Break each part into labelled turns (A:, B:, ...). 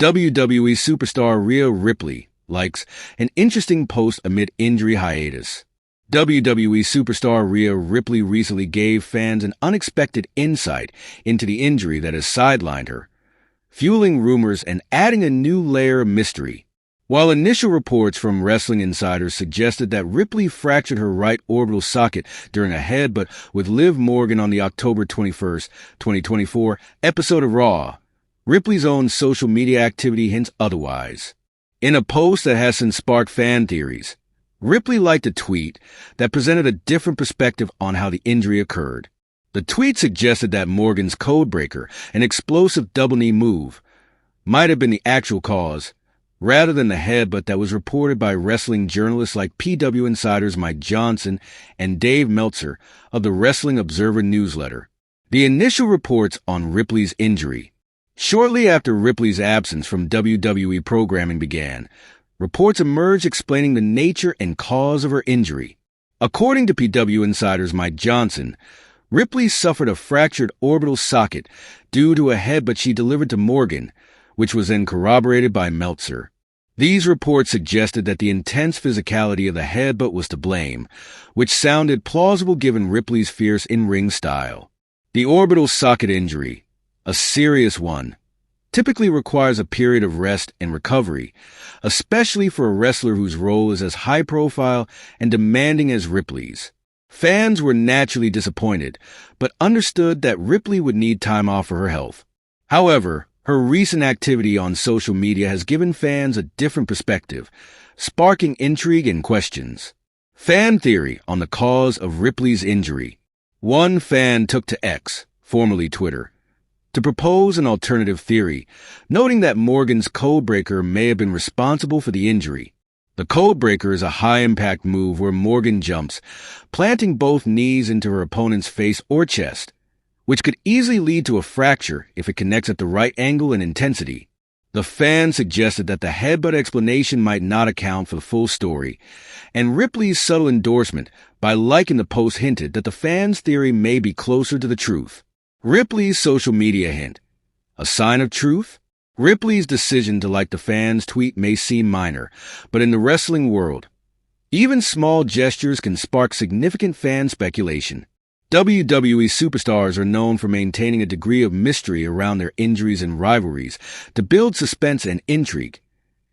A: WWE Superstar Rhea Ripley likes an interesting post amid injury hiatus. WWE Superstar Rhea Ripley recently gave fans an unexpected insight into the injury that has sidelined her, fueling rumors and adding a new layer of mystery. While initial reports from wrestling insiders suggested that Ripley fractured her right orbital socket during a headbutt with Liv Morgan on the October 21, 2024 episode of Raw, Ripley's own social media activity hints otherwise. In a post that has since sparked fan theories, Ripley liked a tweet that presented a different perspective on how the injury occurred. The tweet suggested that Morgan's codebreaker, an explosive double knee move, might have been the actual cause, rather than the headbutt that was reported by wrestling journalists like PW Insiders Mike Johnson and Dave Meltzer of the Wrestling Observer newsletter. The initial reports on Ripley's injury. Shortly after Ripley's absence from WWE programming began, reports emerged explaining the nature and cause of her injury. According to PW Insiders Mike Johnson, Ripley suffered a fractured orbital socket due to a headbutt she delivered to Morgan, which was then corroborated by Meltzer. These reports suggested that the intense physicality of the headbutt was to blame, which sounded plausible given Ripley's fierce in-ring style. The orbital socket injury, a serious one, typically requires a period of rest and recovery, especially for a wrestler whose role is as high-profile and demanding as Ripley's. Fans were naturally disappointed, but understood that Ripley would need time off for her health. However, her recent activity on social media has given fans a different perspective, sparking intrigue and questions. Fan theory on the cause of Ripley's injury. One fan took to X, formerly Twitter, to propose an alternative theory, noting that Morgan's codebreaker may have been responsible for the injury. The codebreaker is a high-impact move where Morgan jumps, planting both knees into her opponent's face or chest, which could easily lead to a fracture if it connects at the right angle and intensity. The fan suggested that the headbutt explanation might not account for the full story, and Ripley's subtle endorsement by liking the post hinted that the fan's theory may be closer to the truth. Ripley's social media hint. A sign of truth? Ripley's decision to like the fan's tweet may seem minor, but in the wrestling world, even small gestures can spark significant fan speculation. WWE superstars are known for maintaining a degree of mystery around their injuries and rivalries to build suspense and intrigue,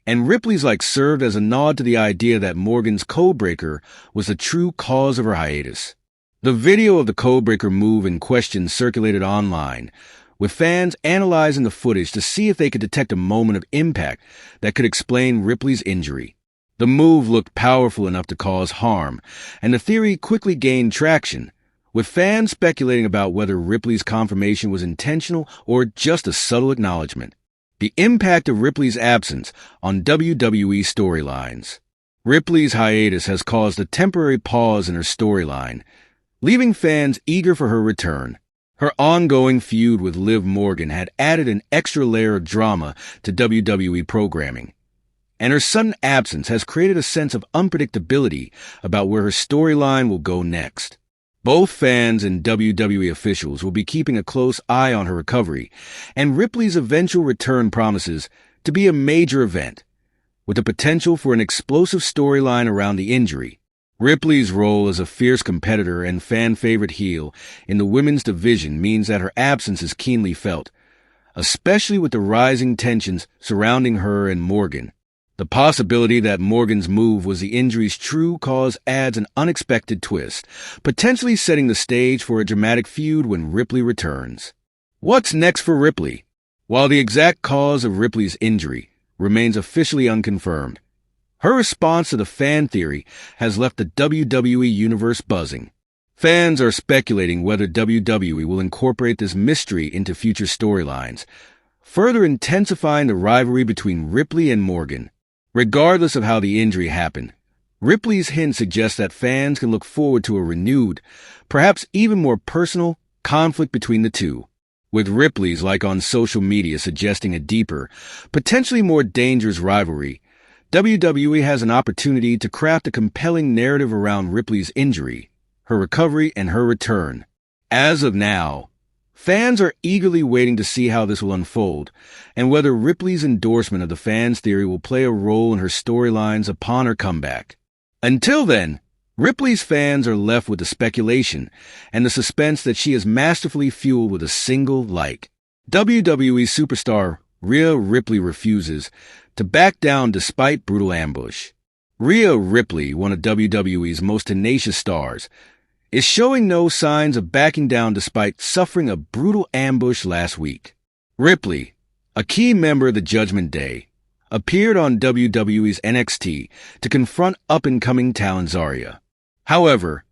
A: and Ripley's served as a nod to the idea that Morgan's codebreaker was the true cause of her hiatus. The video of the codebreaker move in question circulated online, with fans analyzing the footage to see if they could detect a moment of impact that could explain Ripley's injury. The move looked powerful enough to cause harm, and the theory quickly gained traction, with fans speculating about whether Ripley's confirmation was intentional or just a subtle acknowledgement. The impact of Ripley's absence on WWE storylines. Ripley's hiatus has caused a temporary pause in her storyline, leaving fans eager for her return. Her ongoing feud with Liv Morgan had added an extra layer of drama to WWE programming, and her sudden absence has created a sense of unpredictability about where her storyline will go next. Both fans and WWE officials will be keeping a close eye on her recovery, and Ripley's eventual return promises to be a major event, with the potential for an explosive storyline around the injury. Ripley's role as a fierce competitor and fan-favorite heel in the women's division means that her absence is keenly felt, especially with the rising tensions surrounding her and Morgan. The possibility that Morgan's move was the injury's true cause adds an unexpected twist, potentially setting the stage for a dramatic feud when Ripley returns. What's next for Ripley? While the exact cause of Ripley's injury remains officially unconfirmed, her response to the fan theory has left the WWE universe buzzing. Fans are speculating whether WWE will incorporate this mystery into future storylines, further intensifying the rivalry between Ripley and Morgan. Regardless of how the injury happened, Ripley's hint suggests that fans can look forward to a renewed, perhaps even more personal, conflict between the two, with Ripley's on social media suggesting a deeper, potentially more dangerous rivalry. WWE has an opportunity to craft a compelling narrative around Ripley's injury, her recovery, and her return. As of now, Fans are eagerly waiting to see how this will unfold, and whether Ripley's endorsement of the fans' theory will play a role in her storylines upon her comeback. Until then, Ripley's fans are left with the speculation and the suspense that she is masterfully fueled with a single like. WWE Superstar Rhea Ripley refuses to back down despite brutal ambush. Rhea Ripley, one of WWE's most tenacious stars, is showing no signs of backing down despite suffering a brutal ambush last week. Ripley, a key member of the Judgment Day, appeared on WWE's NXT to confront up-and-coming talent Zarya. However,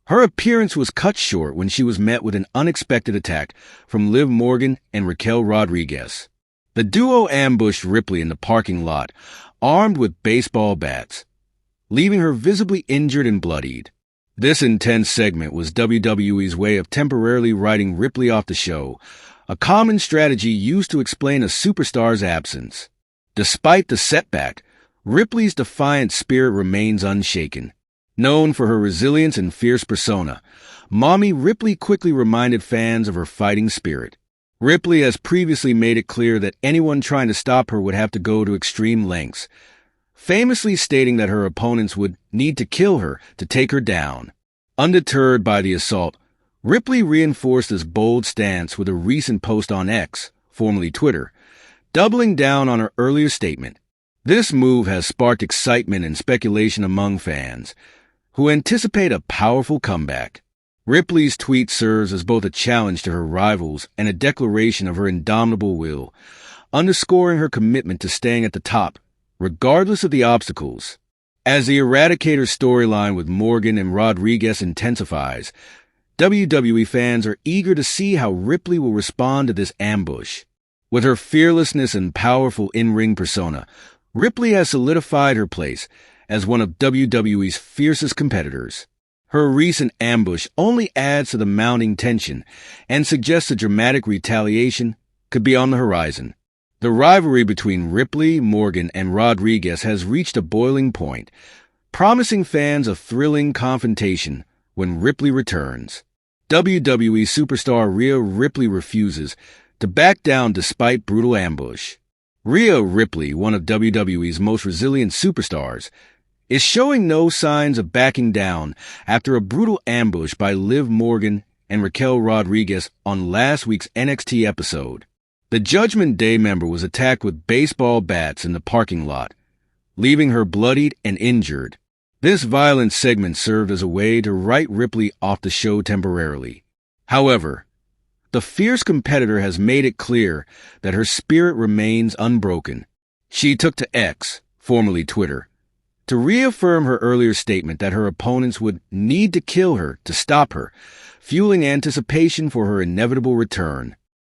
A: her appearance was cut short when she was met with an unexpected attack from Liv Morgan and Raquel Rodriguez. The duo ambushed Ripley in the parking lot, armed with baseball bats, leaving her visibly injured and bloodied. This intense segment was WWE's way of temporarily writing Ripley off the show, a common strategy used to explain a superstar's absence. Despite the setback, Ripley's defiant spirit remains unshaken. Known for her resilience and fierce persona, Mommy Ripley quickly reminded fans of her fighting spirit. Ripley has previously made it clear that anyone trying to stop her would have to go to extreme lengths, famously stating that her opponents would need to kill her to take her down. Undeterred by the assault, Ripley reinforced this bold stance with a recent post on X, formerly Twitter, doubling down on her earlier statement. This move has sparked excitement and speculation among fans, who anticipate a powerful comeback. Ripley's tweet serves as both a challenge to her rivals and a declaration of her indomitable will, underscoring her commitment to staying at the top, regardless of the obstacles. As the Eradicator storyline with Morgan and Rodriguez intensifies, WWE fans are eager to see how Ripley will respond to this ambush. With her fearlessness and powerful in-ring persona, Ripley has solidified her place as one of WWE's fiercest competitors. Her recent ambush only adds to the mounting tension and suggests a dramatic retaliation could be on the horizon. The rivalry between Ripley, Morgan, and Rodriguez has reached a boiling point, promising fans a thrilling confrontation when Ripley returns. WWE Superstar Rhea Ripley refuses to back down despite brutal ambush. Rhea Ripley, one of WWE's most resilient superstars, is showing no signs of backing down after a brutal ambush by Liv Morgan and Raquel Rodriguez on last week's NXT episode. The Judgment Day member was attacked with baseball bats in the parking lot, leaving her bloodied and injured. This violent segment served as a way to write Ripley off the show temporarily. However, the fierce competitor has made it clear that her spirit remains unbroken. She took to X, formerly Twitter, to reaffirm her earlier statement that her opponents would need to kill her to stop her, fueling anticipation for her inevitable return.